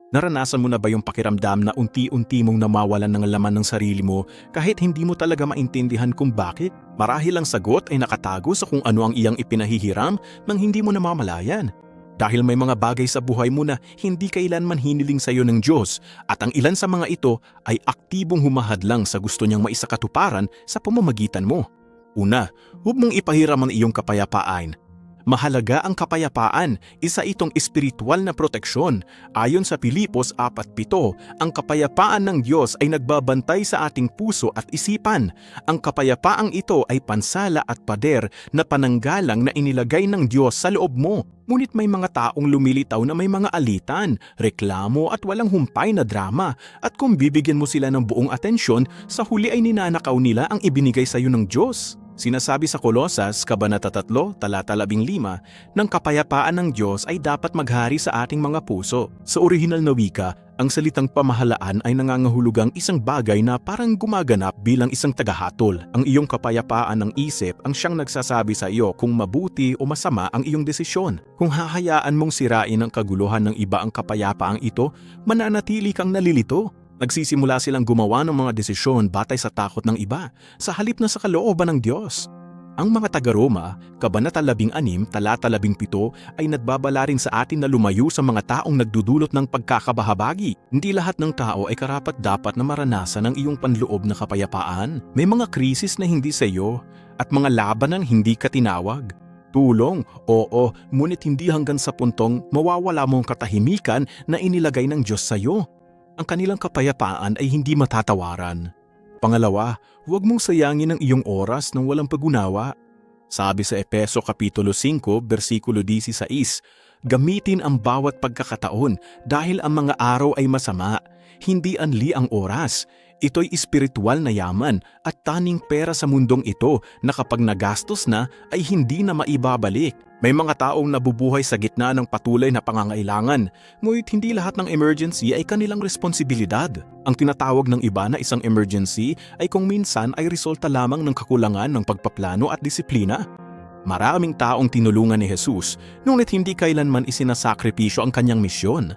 Naranasan mo na ba yung pakiramdam na unti-unti mong namawalan ng laman ng sarili mo kahit hindi mo talaga maintindihan kung bakit? Marahil ang sagot ay nakatago sa kung ano ang iyang ipinahihiram nang hindi mo namamalayan. Dahil may mga bagay sa buhay mo na hindi kailanman hiniling sa iyo ng Diyos at ang ilan sa mga ito ay aktibong humahadlang sa gusto niyang maisakatuparan sa pamamagitan mo. Una, huwag mong ipahiram ang iyong kapayapaan. Mahalaga ang kapayapaan, isa itong espiritual na proteksyon. Ayon sa Pilipos 4:7, ang kapayapaan ng Diyos ay nagbabantay sa ating puso at isipan. Ang kapayapaang ito ay pansala at pader na pananggalang na inilagay ng Diyos sa loob mo. Ngunit may mga taong lumilitaw na may mga alitan, reklamo at walang humpay na drama. At kung bibigyan mo sila ng buong atensyon, sa huli ay ninanakaw nila ang ibinigay sa iyo ng Diyos. Sinasabi sa Kolosas, Kabanata 3, talata 15, ng kapayapaan ng Diyos ay dapat maghari sa ating mga puso. Sa orihinal na wika, ang salitang pamahalaan ay nangangahulugang isang bagay na parang gumaganap bilang isang tagahatol. Ang iyong kapayapaan ng isip ang siyang nagsasabi sa iyo kung mabuti o masama ang iyong desisyon. Kung hahayaan mong sirain ang kaguluhan ng iba ang kapayapaang ito, mananatili kang nalilito. Nagsisimula silang gumawa ng mga desisyon batay sa takot ng iba, sa halip na sa kalooban ng Diyos. Ang mga taga-Roma, Kabanata 16, talata 17 ay nagbabala rin sa atin na lumayo sa mga taong nagdudulot ng pagkakabahabagi. Hindi lahat ng tao ay karapat-dapat na maranasan ang iyong panloob na kapayapaan. May mga krisis na hindi sa iyo at mga labanan hindi ka tinawag. Tulong, oo, ngunit hindi hanggang sa puntong mawawala mong katahimikan na inilagay ng Diyos sa iyo. Ang kanilang kapayapaan ay hindi matatawaran. Pangalawa, huwag mong sayangin ang iyong oras ng walang pag-unawa. Sabi sa Efeso Kapitulo 5, versikulo 16, gamitin ang bawat pagkakataon dahil ang mga araw ay masama, hindi anli ang oras. Ito'y espiritual na yaman at taning pera sa mundong ito na kapag nagastos na ay hindi na maibabalik. May mga taong nabubuhay sa gitna ng patuloy na pangangailangan, ngunit hindi lahat ng emergency ay kanilang responsibilidad. Ang tinatawag ng iba na isang emergency ay kung minsan ay resulta lamang ng kakulangan ng pagpaplano at disiplina. Maraming taong tinulungan ni Jesus, ngunit hindi kailanman isinasakripisyo ang kanyang misyon.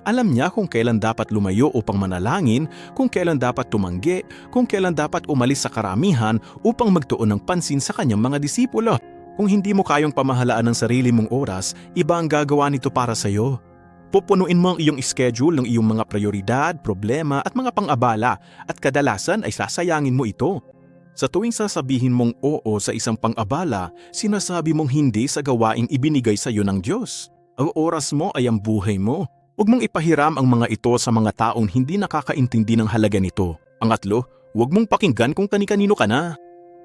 Alam niya kung kailan dapat lumayo upang manalangin, kung kailan dapat tumanggi, kung kailan dapat umalis sa karamihan upang magtuon ng pansin sa kanyang mga disipulo. Kung hindi mo kayang pamahalaan ang sarili mong oras, iba ang gagawa nito para sa iyo. Pupunuin mo ang iyong schedule ng iyong mga prioridad, problema at mga pang-abala at kadalasan ay sasayangin mo ito. Sa tuwing sasabihin mong oo sa isang pang-abala, sinasabi mong hindi sa gawaing ibinigay sa iyo ng Diyos. Ang oras mo ay ang buhay mo. Huwag mong ipahiram ang mga ito sa mga taong hindi nakakaintindi ng halaga nito. Pangatlo, huwag mong pakinggan kung kani-kanino ka na.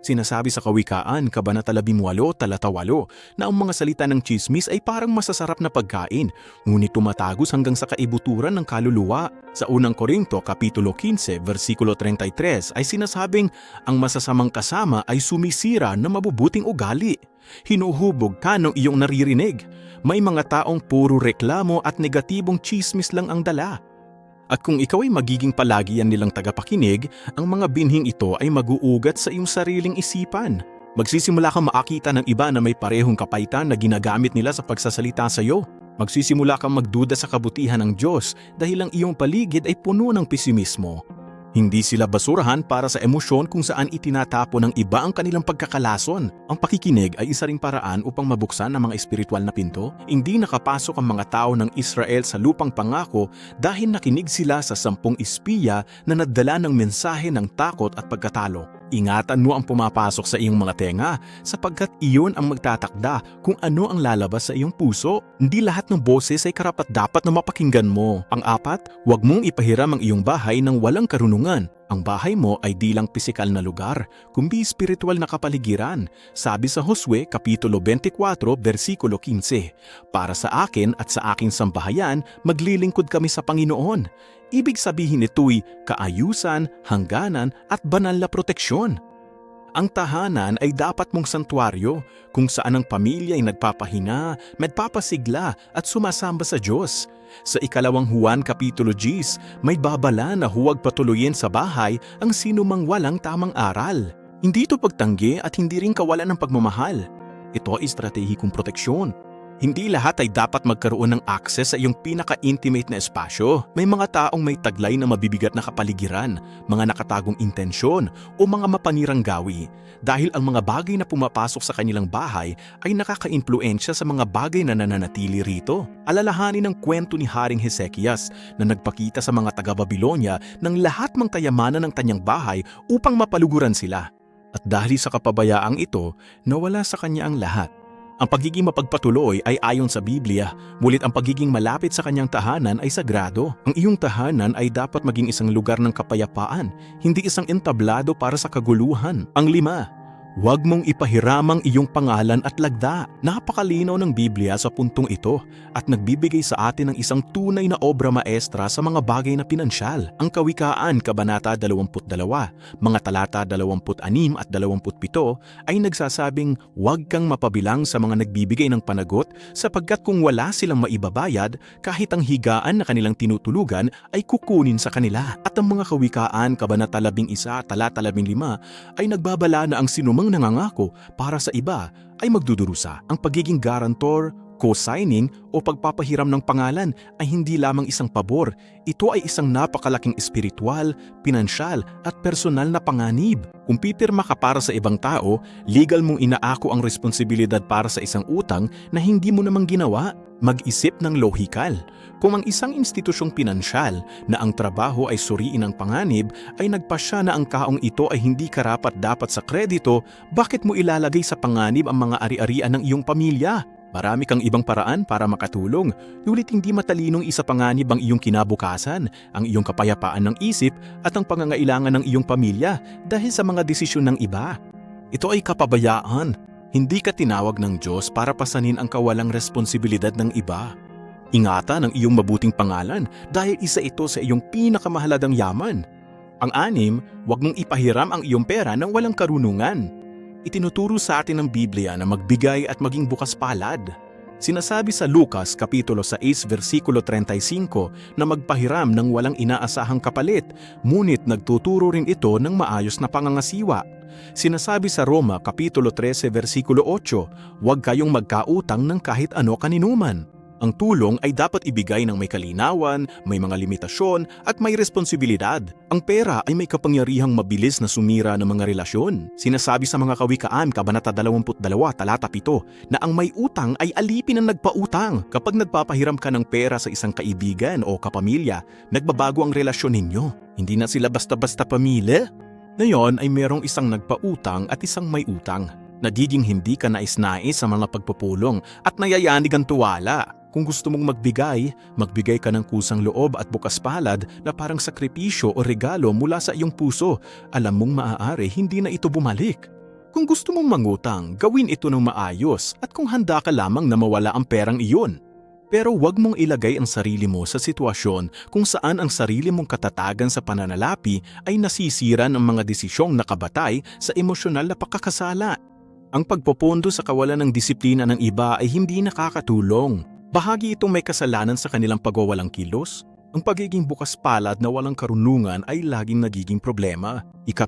Sinasabi sa Kawikaan, Kabanata 18, talata 8, na ang mga salita ng tsismis ay parang masasarap na pagkain, ngunit tumatagos hanggang sa kaibuturan ng kaluluwa. Sa unang Korinto, Kapitulo 15, versikulo 33 ay sinasabing, ang masasamang kasama ay sumisira ng mabubuting ugali. Hinuhubog ka ng iyong naririnig. May mga taong puro reklamo at negatibong tsismis lang ang dala. At kung ikaw ay magiging palagian nilang tagapakinig, ang mga binhing ito ay mag-uugat sa iyong sariling isipan. Magsisimula kang makakita ng iba na may parehong kapaitan na ginagamit nila sa pagsasalita sa iyo. Magsisimula kang magduda sa kabutihan ng Diyos dahil ang iyong paligid ay puno ng pesimismo. Hindi sila basurahan para sa emosyon kung saan itinatapon ng iba ang kanilang pagkakalason. Ang pakikinig ay isa ring paraan upang mabuksan ang mga espiritual na pinto. Hindi nakapasok ang mga tao ng Israel sa lupang pangako dahil nakinig sila sa 10 espiya na nadala ng mensahe ng takot at pagkatalo. Ingatan mo ang pumapasok sa iyong mga tenga sapagkat iyon ang magtatakda kung ano ang lalabas sa iyong puso. Hindi lahat ng boses ay karapat-dapat na mapakinggan mo. Pang-apat, huwag mong ipahiram ang iyong bahay ng walang karunungan. Ang bahay mo ay di lang pisikal na lugar, kundi espiritual na kapaligiran. Sabi sa Josue, Kapitulo 24, versikulo 15, para sa akin at sa aking sambahayan, maglilingkod kami sa Panginoon. Ibig sabihin nito'y kaayusan, hangganan at banal na proteksyon. Ang tahanan ay dapat mong santuaryo kung saan ang pamilya ay nagpapahinga, nagpapasigla at sumasamba sa Diyos. Sa 2 Juan Kapitulo 10, may babala na huwag patuloyin sa bahay ang sinumang walang tamang aral. Hindi ito pagtanggi at hindi rin kawalan ng pagmamahal. Ito ay estratehikong proteksyon. Hindi lahat ay dapat magkaroon ng access sa iyong pinaka-intimate na espasyo. May mga taong may taglay na mabibigat na kapaligiran, mga nakatagong intensyon o mga mapanirang gawi. Dahil ang mga bagay na pumapasok sa kanilang bahay ay nakaka-impluensya sa mga bagay na nananatili rito. Alalahanin ang kwento ni Haring Hezekias na nagpakita sa mga taga-Babilonya ng lahat ng kayamanan ng kanyang bahay upang mapaluguran sila. At dahil sa kapabayaang ito, nawala sa kanya ang lahat. Ang pagiging mapagpatuloy ay ayon sa Biblia, ngunit ang pagiging malapit sa kanyang tahanan ay sagrado. Ang iyong tahanan ay dapat maging isang lugar ng kapayapaan, hindi isang entablado para sa kaguluhan. Ang 5, huwag mong ipahiramang iyong pangalan at lagda. Napakalinaw ng Biblia sa puntong ito at nagbibigay sa atin ng isang tunay na obra maestra sa mga bagay na pinansyal. Ang Kawikaan, Kabanata 22, mga talata 26 at 27 ay nagsasabing huwag kang mapabilang sa mga nagbibigay ng panagot sapagkat kung wala silang maibabayad, kahit ang higaan na kanilang tinutulugan ay kukunin sa kanila. At ang mga Kawikaan, Kabanata 11, talata 15 ay nagbabala na ang sinumang nangangako para sa iba ay magdudurusa. Ang pagiging garantor, co-signing o pagpapahiram ng pangalan ay hindi lamang isang pabor. Ito ay isang napakalaking espiritual, pinansyal at personal na panganib. Kung pipirma ka para sa ibang tao, legal mong inaako ang responsibilidad para sa isang utang na hindi mo namang ginawa. Mag-isip ng lohikal. Kung ang isang institusyong pinansyal na ang trabaho ay suriin ng panganib ay nagpasya na ang kaong ito ay hindi karapat-dapat sa kredito, bakit mo ilalagay sa panganib ang mga ari-arian ng iyong pamilya? Marami kang ibang paraan para makatulong, ngunit hindi matalinong isa panganib ang iyong kinabukasan, ang iyong kapayapaan ng isip at ang pangangailangan ng iyong pamilya dahil sa mga desisyon ng iba. Ito ay kapabayaan. Hindi ka tinawag ng Diyos para pasanin ang kawalang responsibilidad ng iba. Ingatan ang iyong mabuting pangalan dahil isa ito sa iyong pinakamahalagang yaman. Ang 6, huwag mong ipahiram ang iyong pera ng walang karunungan. Itinuturo sa atin ng Biblia na magbigay at maging bukas palad. Sinasabi sa Lucas Kapitulo 6 versikulo 35 na magpahiram ng walang inaasahang kapalit, ngunit nagtuturo rin ito ng maayos na pangangasiwa. Sinasabi sa Roma Kapitulo 13 versikulo 8, huwag kayong magkautang ng kahit ano kaninuman. Ang tulong ay dapat ibigay ng may kalinawan, may mga limitasyon at may responsibilidad. Ang pera ay may kapangyarihang mabilis na sumira ng mga relasyon. Sinasabi sa mga Kawikaan, Kabanata 22, talata 7, na ang may utang ay alipin ang nagpautang. Kapag nagpapahiram ka ng pera sa isang kaibigan o kapamilya, nagbabago ang relasyon ninyo. Hindi na sila basta-basta pamilya. Ngayon ay merong isang nagpautang at isang may utang. Nagiging hindi ka nais-nais sa mga pagpupulong at nayayanig ang tuwala. Kung gusto mong magbigay ka ng kusang loob at bukas palad na parang sakripisyo o regalo mula sa iyong puso. Alam mong maaari hindi na ito bumalik. Kung gusto mong mangutang, gawin ito ng maayos at kung handa ka lamang na mawala ang perang iyon. Pero huwag mong ilagay ang sarili mo sa sitwasyon kung saan ang sarili mong katatagan sa pananalapi ay nasisira ng mga desisyong nakabatay sa emosyonal na pagkakasala. Ang pagpopondo sa kawalan ng disiplina ng iba ay hindi nakakatulong. Bahagi itong may kasalanan sa kanilang pagwawalang kilos. Ang pagiging bukas palad na walang karunungan ay laging nagiging problema. 7,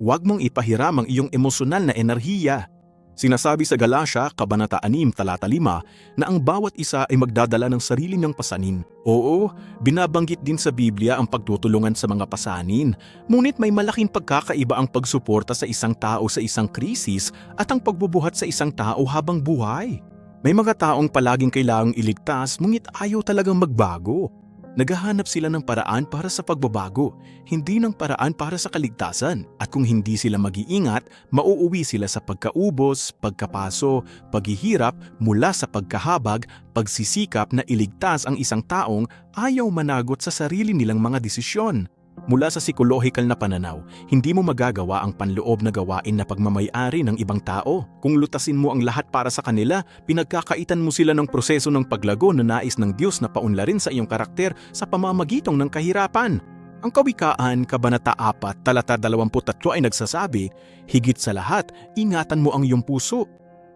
huwag mong ipahiram ang iyong emosyonal na enerhiya. Sinasabi sa Galatia, Kabanata 6, talata 5, na ang bawat isa ay magdadala ng sarili niyang pasanin. Oo, binabanggit din sa Biblia ang pagtutulungan sa mga pasanin. Ngunit may malaking pagkakaiba ang pagsuporta sa isang tao sa isang krisis at ang pagbubuhat sa isang tao habang buhay. May mga taong palaging kailangang iligtas ngunit ayaw talagang magbago. Naghahanap sila ng paraan para sa pagbabago, hindi ng paraan para sa kaligtasan. At kung hindi sila mag-iingat, mauuwi sila sa pagkaubos, pagkapaso, paghihirap mula sa pagkahabag, pagsisikap na iligtas ang isang taong ayaw managot sa sarili nilang mga desisyon. Mula sa psikolohikal na pananaw, hindi mo magagawa ang panloob na gawain na pagmamay-ari ng ibang tao. Kung lutasin mo ang lahat para sa kanila, pinagkakaitan mo sila ng proseso ng paglago na nais ng Diyos na paunlarin sa iyong karakter sa pamamagitong ng kahirapan. Ang Kawikaan, Kabanata 4, talata 23 ay nagsasabi, higit sa lahat, ingatan mo ang iyong puso.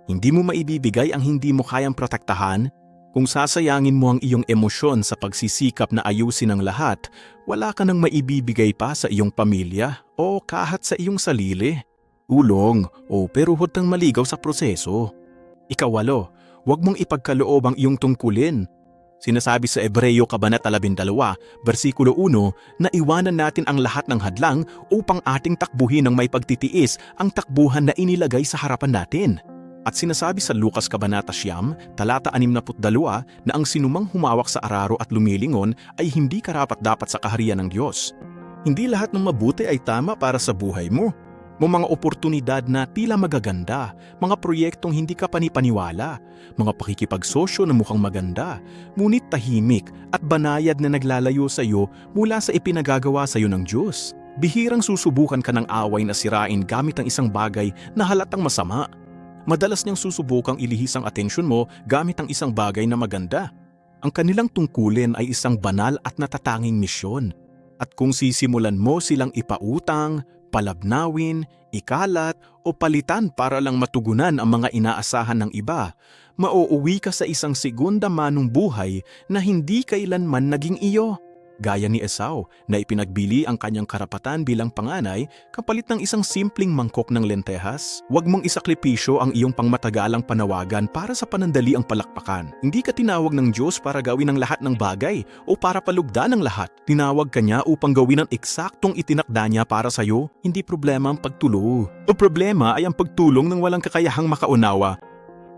Hindi mo maibibigay ang hindi mo kayang protektahan. Kung sasayangin mo ang iyong emosyon sa pagsisikap na ayusin ang lahat, wala ka nang maibibigay pa sa iyong pamilya o kahit sa iyong sarili. Ulong o peruhot ng maligaw sa proseso. 8, Huwag mong ipagkaloob ang iyong tungkulin. Sinasabi sa Ebreyo Kabanata 12, versikulo 1, na iwanan natin ang lahat ng hadlang upang ating takbuhin ng may pagtitiis ang takbuhan na inilagay sa harapan natin. At sinasabi sa Lukas Kabanata 9, talata 62 na ang sinumang humawak sa araro at lumilingon ay hindi karapat-dapat sa kaharian ng Diyos. Hindi lahat ng mabuti ay tama para sa buhay mo. May mga oportunidad na tila magaganda, mga proyektong hindi ka panipaniwala, mga pakikipagsosyo na mukhang maganda, ngunit tahimik at banayad na naglalayo sa iyo mula sa ipinagagawa sa iyo ng Diyos. Bihirang susubukan ka ng away na sirain gamit ang isang bagay na halatang masama. Madalas niyang susubukang ilihis ang atensyon mo gamit ang isang bagay na maganda. Ang kanilang tungkulin ay isang banal at natatanging misyon. At kung sisimulan mo silang ipautang, palabnawin, ikalat o palitan para lang matugunan ang mga inaasahan ng iba, mauuwi ka sa isang segunda manong buhay na hindi kailanman naging iyo. Gaya ni Esau na ipinagbili ang kanyang karapatan bilang panganay kapalit ng isang simpleng mangkok ng lentehas. Huwag mong isakripisyo ang iyong pangmatagalang panawagan para sa panandali ang palakpakan. Hindi ka tinawag ng Diyos para gawin ang lahat ng bagay o para palugdan ang lahat. Tinawag ka niya upang gawin ang eksaktong itinakda niya para sa iyo. Hindi problema ang pagtulo. O problema ay ang pagtulong ng walang kakayahang makaunawa.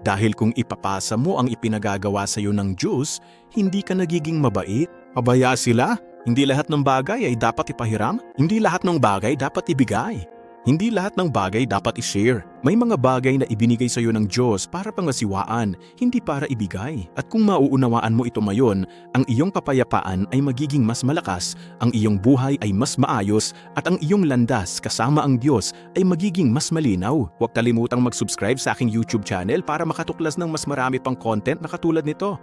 Dahil kung ipapasa mo ang ipinagagawa sa iyo ng Diyos, hindi ka nagiging mabait. Abaya sila, hindi lahat ng bagay ay dapat ipahiram, hindi lahat ng bagay dapat ibigay. Hindi lahat ng bagay dapat i-share. May mga bagay na ibinigay sa iyo ng Diyos para pangasiwaan, hindi para ibigay. At kung mauunawaan mo ito ngayon, ang iyong kapayapaan ay magiging mas malakas, ang iyong buhay ay mas maayos, at ang iyong landas kasama ang Diyos ay magiging mas malinaw. Huwag kalimutang mag-subscribe sa aking YouTube channel para makatuklas ng mas marami pang content na katulad nito.